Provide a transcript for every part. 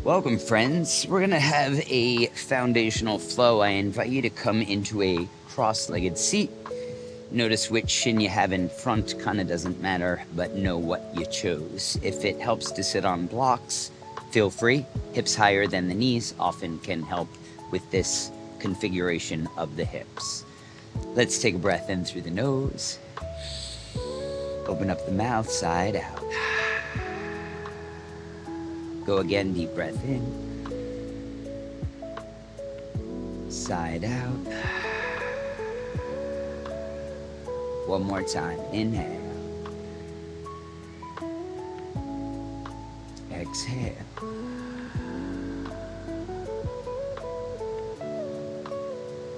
Welcome, friends. We're going to have a foundational flow. I invite you to come into a cross-legged seat. Notice which shin you have in front, kind of doesn't matter, but know what you chose. If it helps to sit on blocks, feel free. Hips higher than the knees often can help with this configuration of the hips. Let's take a breath in through the nose. Open up the mouth, side out. Go again, deep breath in. Side out. One more time. Inhale. Exhale.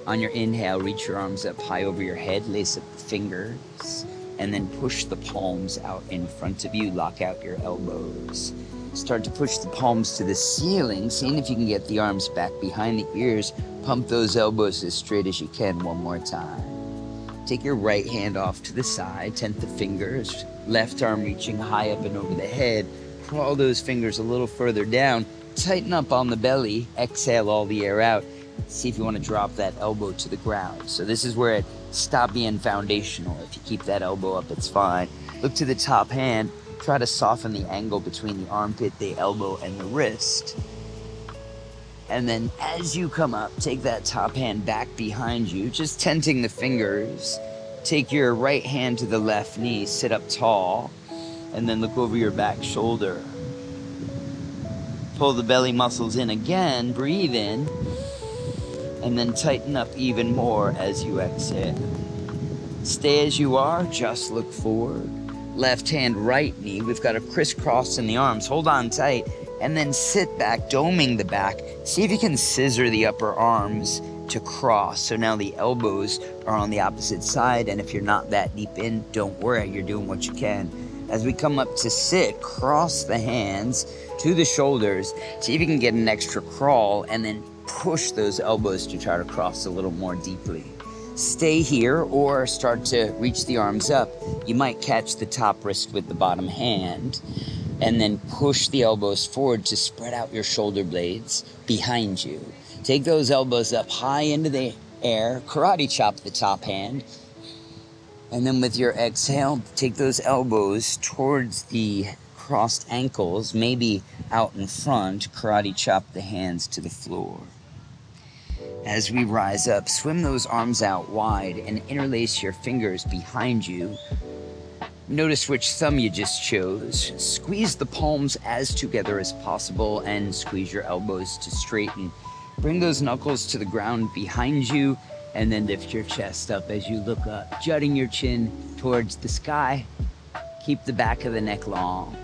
On your inhale, reach your arms up high over your head, lace up the fingers, and then push the palms out in front of you. Lock out your elbows. Start to push the palms to the ceiling, seeing if you can get the arms back behind the ears. Pump those elbows as straight as you can one more time. Take your right hand off to the side, tent the fingers, left arm reaching high up and over the head. Crawl those fingers a little further down. Tighten up on the belly. Exhale all the air out. See if you want to drop that elbow to the ground. So this is where it stops being foundational. If you keep that elbow up, it's fine. Look to the top hand. Try to soften the angle between the armpit, the elbow, and the wrist. And then as you come up, take that top hand back behind you, just tenting the fingers. Take your right hand to the left knee, sit up tall, and then look over your back shoulder. Pull the belly muscles in again, breathe in, and then tighten up even more as you exhale. Stay as you are, just look forward. Left hand, right knee. We've got a crisscross in the arms. Hold on tight and then sit back, doming the back. See if you can scissor the upper arms to cross. So now the elbows are on the opposite side, and if you're not that deep in, don't worry, you're doing what you can. As we come up to sit, cross the hands to the shoulders. See if you can get an extra crawl and then push those elbows to try to cross a little more deeply. Stay here or start to reach the arms up. You might catch the top wrist with the bottom hand and then push the elbows forward to spread out your shoulder blades behind you. Take those elbows up high into the air, karate chop the top hand, and then with your exhale, take those elbows towards the crossed ankles, maybe out in front, karate chop the hands to the floor. As we rise up, swim those arms out wide and interlace your fingers behind you. Notice which thumb you just chose. Squeeze the palms as together as possible and squeeze your elbows to straighten. Bring those knuckles to the ground behind you and then lift your chest up as you look up, jutting your chin towards the sky. Keep the back of the neck long.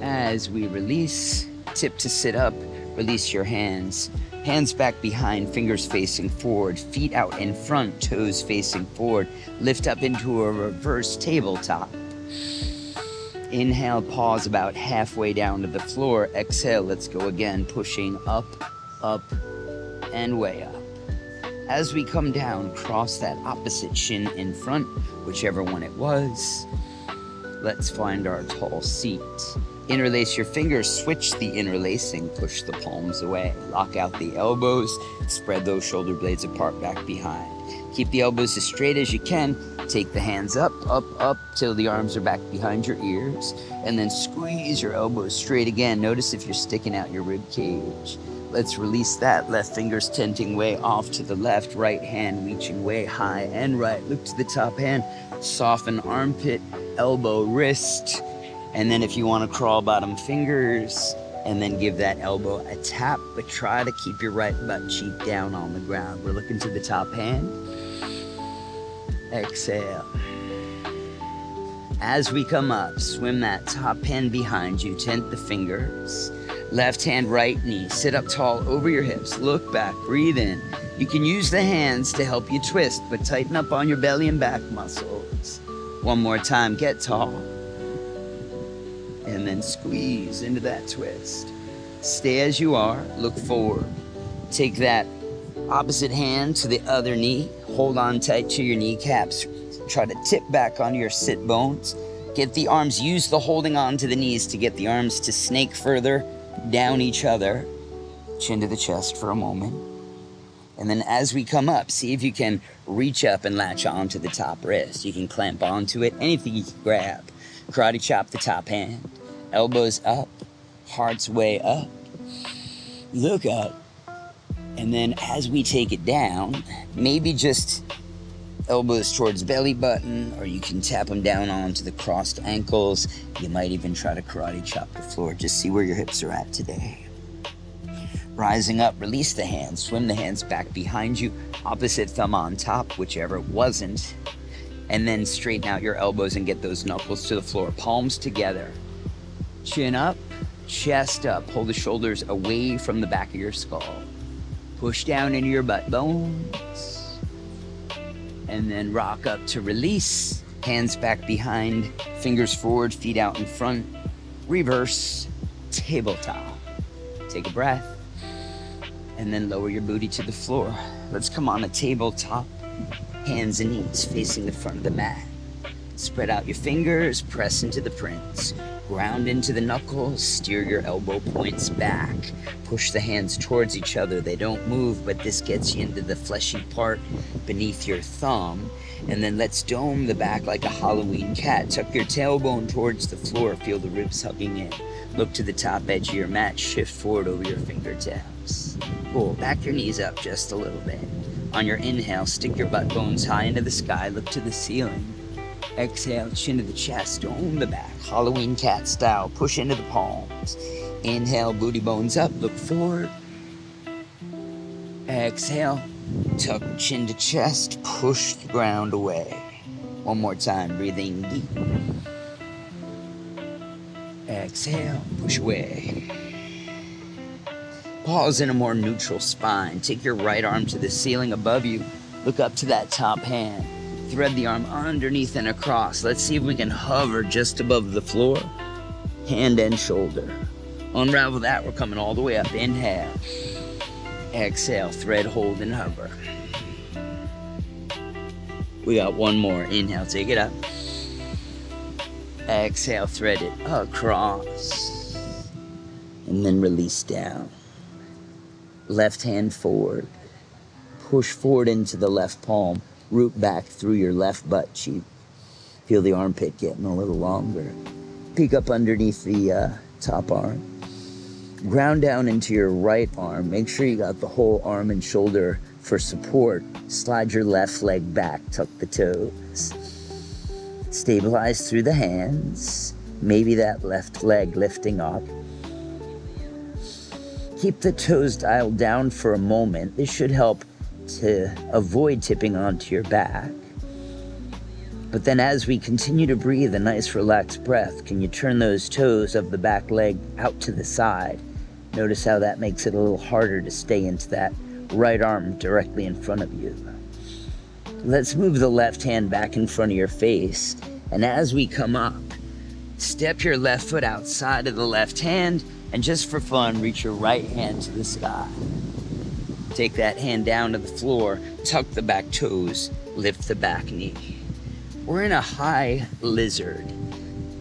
As we release, tip to sit up, release your hands. Hands back behind, fingers facing forward, feet out in front, toes facing forward. Lift up into a reverse tabletop. Inhale, pause about halfway down to the floor. Exhale, let's go again, pushing up, up, and way up. As we come down, cross that opposite shin in front, whichever one it was. Let's find our tall seat. Interlace your fingers, switch the interlacing, push the palms away. Lock out the elbows, spread those shoulder blades apart back behind. Keep the elbows as straight as you can. Take the hands up, up, up, till the arms are back behind your ears. And then squeeze your elbows straight again. Notice if you're sticking out your rib cage. Let's release that. Left fingers tenting way off to the left, right hand reaching way high and right. Look to the top hand, soften armpit, elbow, wrist. And then if you want to crawl bottom fingers and then give that elbow a tap, but try to keep your right butt cheek down on the ground. We're looking to the top hand. Exhale. As we come up, swim that top hand behind you, tent the fingers. Left hand, right knee, sit up tall over your hips, look back, breathe in. You can use the hands to help you twist, but tighten up on your belly and back muscles. One more time, get tall. And then squeeze into that twist. Stay as you are, look forward. Take that opposite hand to the other knee. Hold on tight to your kneecaps. Try to tip back onto your sit bones. Get the arms, use the holding on to the knees to get the arms to snake further down each other. Chin to the chest for a moment. And then as we come up, see if you can reach up and latch onto the top wrist. You can clamp onto it, anything you can grab. Karate chop the top hand. Elbows up, heart's way up. Look up. And then as we take it down, maybe just elbows towards belly button, or you can tap them down onto the crossed ankles. You might even try to karate chop the floor. Just see where your hips are at today. Rising up, release the hands, swim the hands back behind you, opposite thumb on top, whichever it wasn't. And then straighten out your elbows and get those knuckles to the floor, palms together. Chin up, chest up, pull the shoulders away from the back of your skull. Push down into your butt bones. And then rock up to release, hands back behind, fingers forward, feet out in front. Reverse, tabletop. Take a breath. And then lower your booty to the floor. Let's come on a tabletop, hands and knees facing the front of the mat. Spread out your fingers, press into the prints. Ground into the knuckles, steer your elbow points back. Push the hands towards each other. They don't move, but this gets you into the fleshy part beneath your thumb. And then let's dome the back like a Halloween cat. Tuck your tailbone towards the floor. Feel the ribs hugging in. Look to the top edge of your mat. Shift forward over your fingertips. Cool. Back your knees up just a little bit. On your inhale, stick your butt bones high into the sky. Look to the ceiling. Exhale, chin to the chest. Dome the back. Halloween cat style. Push into the palms. Inhale, booty bones up. Look forward. Exhale. Tuck chin to chest. Push the ground away. One more time. Breathing deep. Exhale. Push away. Pause in a more neutral spine. Take your right arm to the ceiling above you. Look up to that top hand. Thread the arm underneath and across. Let's see if we can hover just above the floor. Hand and shoulder. Unravel that. We're coming all the way up. Inhale. Exhale. Thread, hold, and hover. We got one more. Inhale. Take it up. Exhale. Thread it across. And then release down. Left hand forward. Push forward into the left palm. Root back through your left butt cheek. Feel the armpit getting a little longer. Peek up underneath the top arm. Ground down into your right arm. Make sure you got the whole arm and shoulder for support. Slide your left leg back. Tuck the toes. Stabilize through the hands. Maybe that left leg lifting up. Keep the toes dialed down for a moment. This should help to avoid tipping onto your back. But then as we continue to breathe a nice relaxed breath, can you turn those toes of the back leg out to the side? Notice how that makes it a little harder to stay into that right arm directly in front of you. Let's move the left hand back in front of your face. And as we come up, step your left foot outside of the left hand, and just for fun, reach your right hand to the sky. Take that hand down to the floor, tuck the back toes, lift the back knee. We're in a high lizard.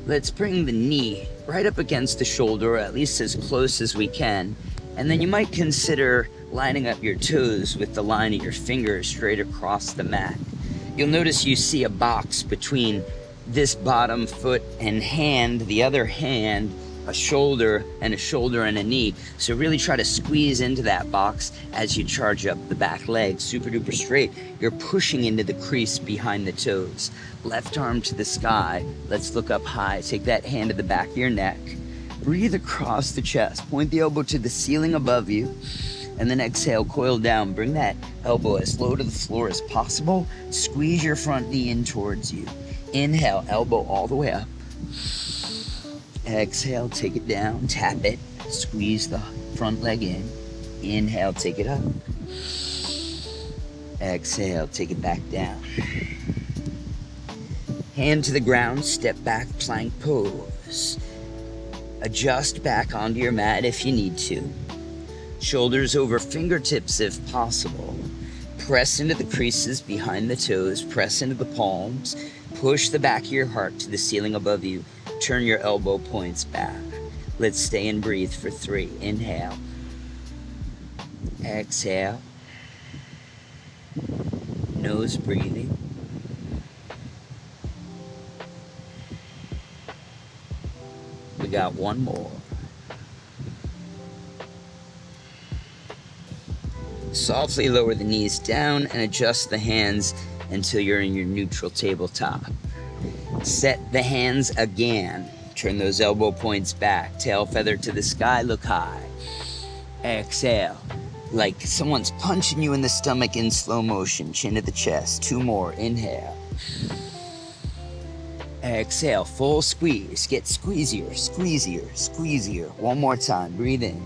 Let's bring the knee right up against the shoulder, or at least as close as we can. And then you might consider lining up your toes with the line of your fingers straight across the mat. You'll notice you see a box between this bottom foot and hand, the other hand, a shoulder and a knee. So really try to squeeze into that box as you charge up the back leg, super duper straight. You're pushing into the crease behind the toes. Left arm to the sky. Let's look up high. Take that hand to the back of your neck. Breathe across the chest. Point the elbow to the ceiling above you. And then exhale, coil down. Bring that elbow as low to the floor as possible. Squeeze your front knee in towards you. Inhale, elbow all the way up. Exhale, take it down, tap it, squeeze the front leg in. Inhale, take it up. Exhale, take it back down. Hand to the ground, step back, plank pose. Adjust back onto your mat if you need to. Shoulders over fingertips if possible. Press into the creases behind the toes, press into the palms. Push the back of your heart to the ceiling above you. Turn your elbow points back. Let's stay and breathe for 3. Inhale. Exhale. Nose breathing. We got 1 more. Softly lower the knees down and adjust the hands until you're in your neutral tabletop. Set the hands again. Turn those elbow points back. Tail feather to the sky, look high. Exhale. Like someone's punching you in the stomach in slow motion. Chin to the chest. 2 more. Inhale. Exhale. Full squeeze. Get squeezier, squeezier, squeezier. 1 more time. Breathe in.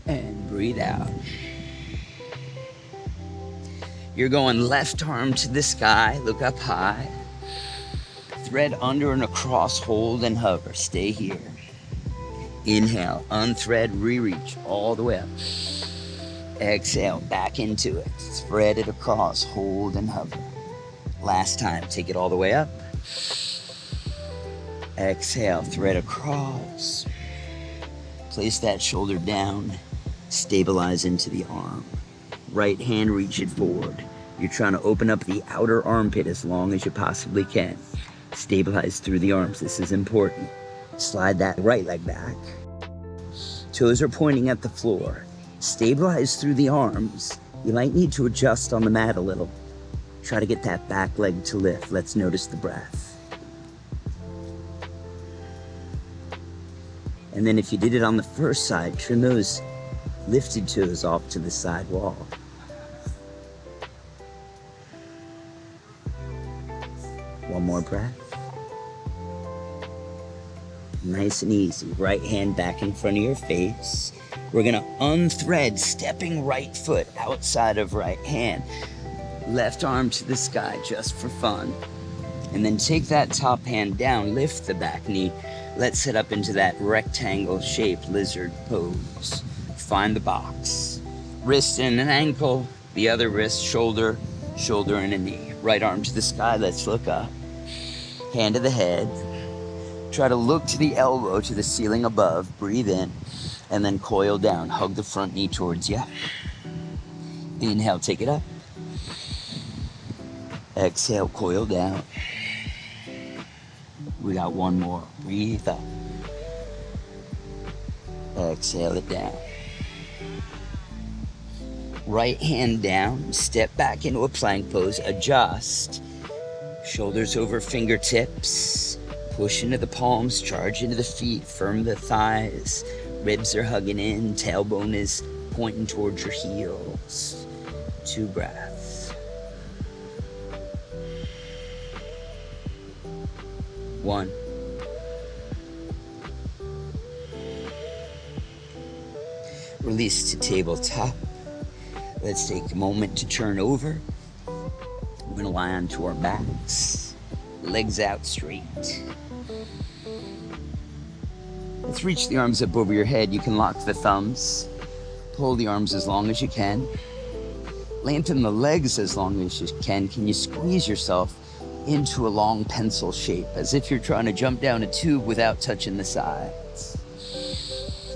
And breathe out. You're going left arm to the sky. Look up high. Thread under and across. Hold and hover. Stay here. Inhale, unthread, re-reach all the way up. Exhale, back into it. Thread it across, hold and hover. Last time, take it all the way up. Exhale, thread across. Place that shoulder down. Stabilize into the arm. Right hand, reach it forward. You're trying to open up the outer armpit as long as you possibly can. Stabilize through the arms. This is important. Slide that right leg back. Toes are pointing at the floor. Stabilize through the arms. You might need to adjust on the mat a little. Try to get that back leg to lift. Let's notice the breath. And then if you did it on the first side, turn those lifted toes off to the side wall. One more breath. Nice and easy. Right hand back in front of your face. We're gonna unthread, stepping right foot outside of right hand. Left arm to the sky just for fun. And then take that top hand down, lift the back knee. Let's set up into that rectangle shaped lizard pose. Find the box. Wrist and an ankle, the other wrist, shoulder, shoulder and a knee. Right arm to the sky, let's look up. Hand to the head. Try to look to the elbow, to the ceiling above. Breathe in, and then coil down. Hug the front knee towards you. Inhale, take it up. Exhale, coil down. We got 1 more. Breathe up. Exhale it down. Right hand down. Step back into a plank pose. Adjust. Shoulders over fingertips. Push into the palms, charge into the feet, firm the thighs. Ribs are hugging in, tailbone is pointing towards your heels. 2 breaths. 1. Release to tabletop. Let's take a moment to turn over. We're gonna lie onto our backs. Legs out straight. Let's reach the arms up over your head. You can lock the thumbs. Pull the arms as long as you can. Lengthen the legs as long as you can. Can you squeeze yourself into a long pencil shape, as if you're trying to jump down a tube without touching the sides?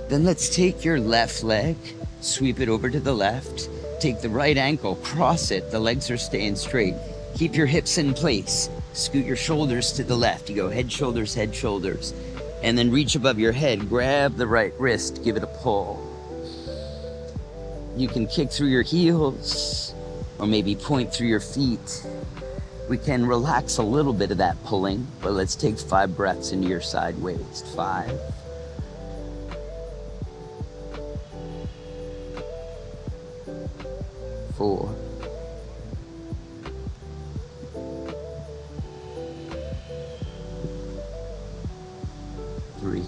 Then let's take your left leg, sweep it over to the left. Take the right ankle, cross it. The legs are staying straight. Keep your hips in place. Scoot your shoulders to the left. You go head, shoulders, and then reach above your head. Grab the right wrist, give it a pull. You can kick through your heels or maybe point through your feet. We can relax a little bit of that pulling, but let's take 5 breaths into your side waist. 5. 4. 3.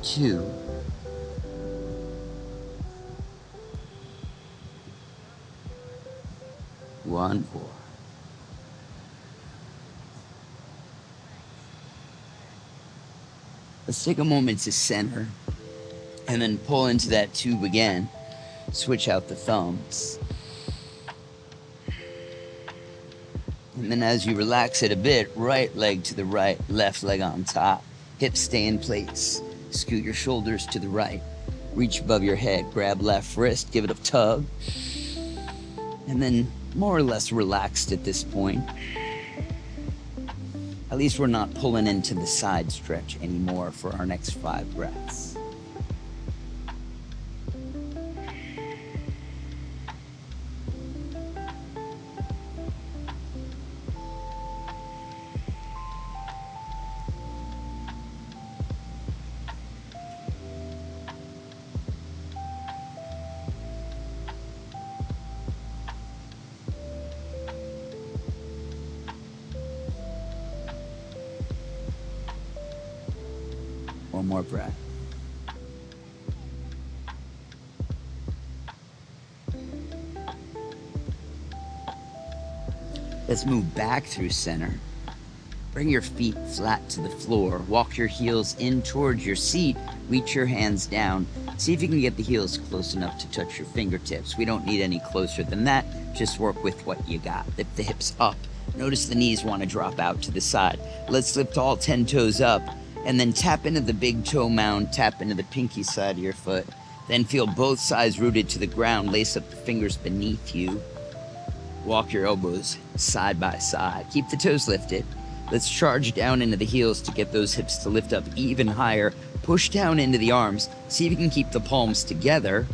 2. 1. 4. Let's take a moment to center. And then pull into that tube again. Switch out the thumbs. And then as you relax it a bit, right leg to the right, left leg on top. Hips stay in place. Scoot your shoulders to the right. Reach above your head, grab left wrist, give it a tug. And then more or less relaxed at this point. At least we're not pulling into the side stretch anymore for our next 5 breaths. One more breath. Let's move back through center. Bring your feet flat to the floor. Walk your heels in towards your seat. Reach your hands down. See if you can get the heels close enough to touch your fingertips. We don't need any closer than that. Just work with what you got. Lift the hips up. Notice the knees want to drop out to the side. Let's lift all 10 toes up. And then tap into the big toe mound, tap into the pinky side of your foot. Then feel both sides rooted to the ground. Lace up the fingers beneath you. Walk your elbows side by side. Keep the toes lifted. Let's charge down into the heels to get those hips to lift up even higher. Push down into the arms. See if you can keep the palms together.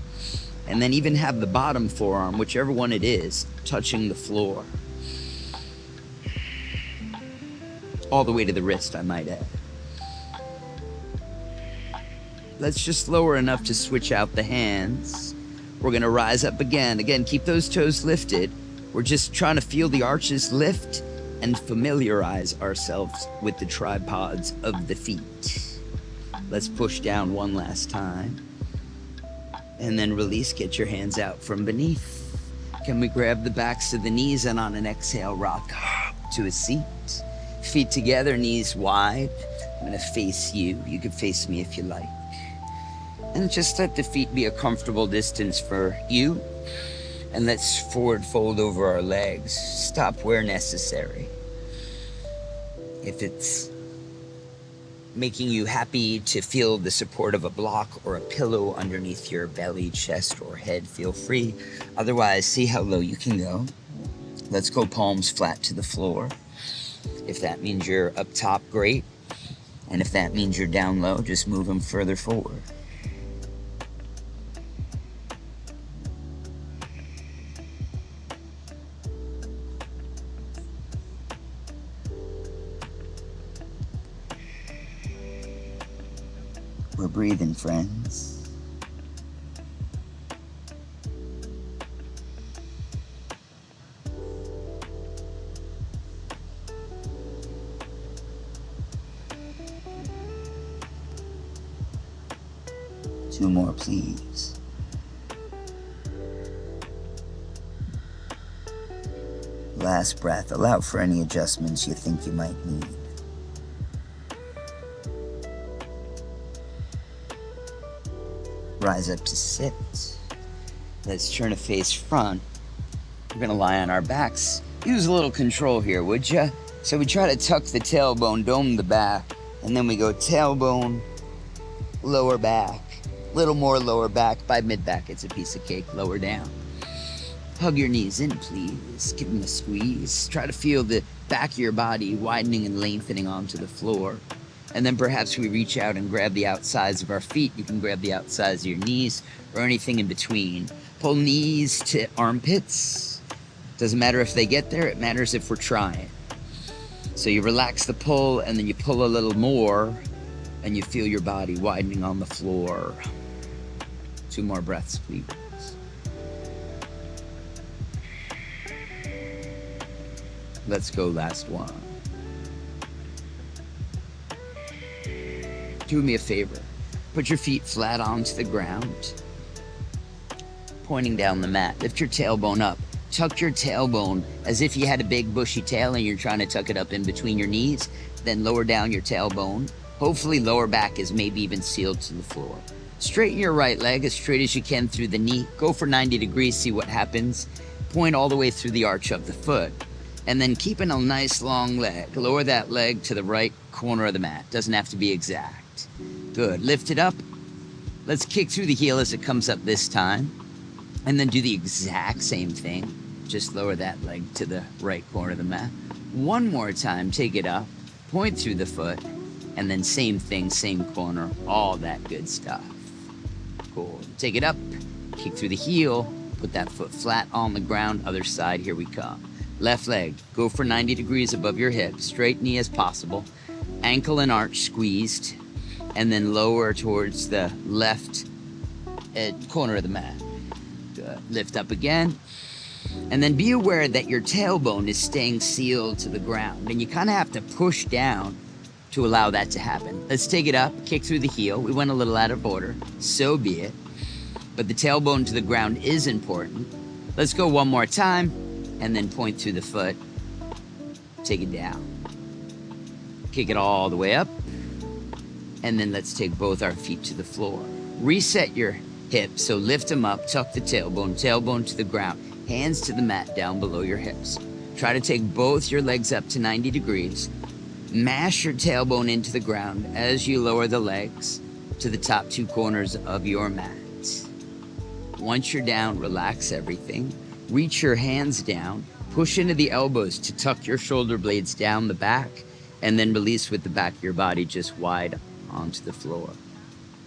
And then even have the bottom forearm, whichever one it is, touching the floor. All the way to the wrist, I might add. Let's just lower enough to switch out the hands. We're gonna rise up again. Again, keep those toes lifted. We're just trying to feel the arches lift and familiarize ourselves with the tripods of the feet. Let's push down one last time. And then release, get your hands out from beneath. Can we grab the backs of the knees and on an exhale, rock to a seat. Feet together, knees wide. I'm gonna face you. You can face me if you like. And just let the feet be a comfortable distance for you. And let's forward fold over our legs. Stop where necessary. If it's making you happy to feel the support of a block or a pillow underneath your belly, chest, or head, feel free. Otherwise, see how low you can go. Let's go palms flat to the floor. If that means you're up top, great. And if that means you're down low, just move them further forward. We're breathing, friends. Two more, please. Last breath. Allow for any adjustments you think you might need. Rise up to sit. Let's turn to face front. We're gonna lie on our backs. Use a little control here, would ya? So we try to tuck the tailbone, dome the back, and then we go tailbone, lower back, little more lower back. By mid-back, it's a piece of cake, lower down. Hug your knees in, please. Give them a squeeze. Try to feel the back of your body widening and lengthening onto the floor. And then perhaps we reach out and grab the outsides of our feet. You can grab the outsides of your knees or anything in between. Pull knees to armpits. Doesn't matter if they get there, it matters if we're trying. So you relax the pull and then you pull a little more and you feel your body widening on the floor. 2 more breaths, please. Let's go, last one. Do me a favor. Put your feet flat onto the ground, pointing down the mat. Lift your tailbone up. Tuck your tailbone as if you had a big bushy tail and you're trying to tuck it up in between your knees. Then lower down your tailbone. Hopefully lower back is maybe even sealed to the floor. Straighten your right leg as straight as you can through the knee. Go for 90 degrees, see what happens. Point all the way through the arch of the foot. And then keeping a nice long leg. Lower that leg to the right corner of the mat. Doesn't have to be exact. Good. Lift it up. Let's kick through the heel as it comes up this time. And then do the exact same thing. Just lower that leg to the right corner of the mat. One more time. Take it up. Point through the foot. And then same thing, same corner. All that good stuff. Cool. Take it up. Kick through the heel. Put that foot flat on the ground. Other side. Here we come. Left leg, go for 90 degrees above your hip, straight knee as possible, ankle and arch squeezed, and then lower towards the left corner of the mat. Good. Lift up again, and then be aware that your tailbone is staying sealed to the ground, and you kind of have to push down to allow that to happen. Let's take it up, kick through the heel. We went a little out of order, so be it, but the tailbone to the ground is important. Let's go one more time. And then point through the foot, take it down. Kick it all the way up. And then let's take both our feet to the floor. Reset your hips, so lift them up, tuck the tailbone to the ground, hands to the mat down below your hips. Try to take both your legs up to 90 degrees. Mash your tailbone into the ground as you lower the legs to the top two corners of your mat. Once you're down, relax everything. Reach your hands down, push into the elbows to tuck your shoulder blades down the back, and then release with the back of your body just wide onto the floor.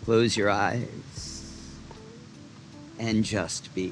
Close your eyes and just be.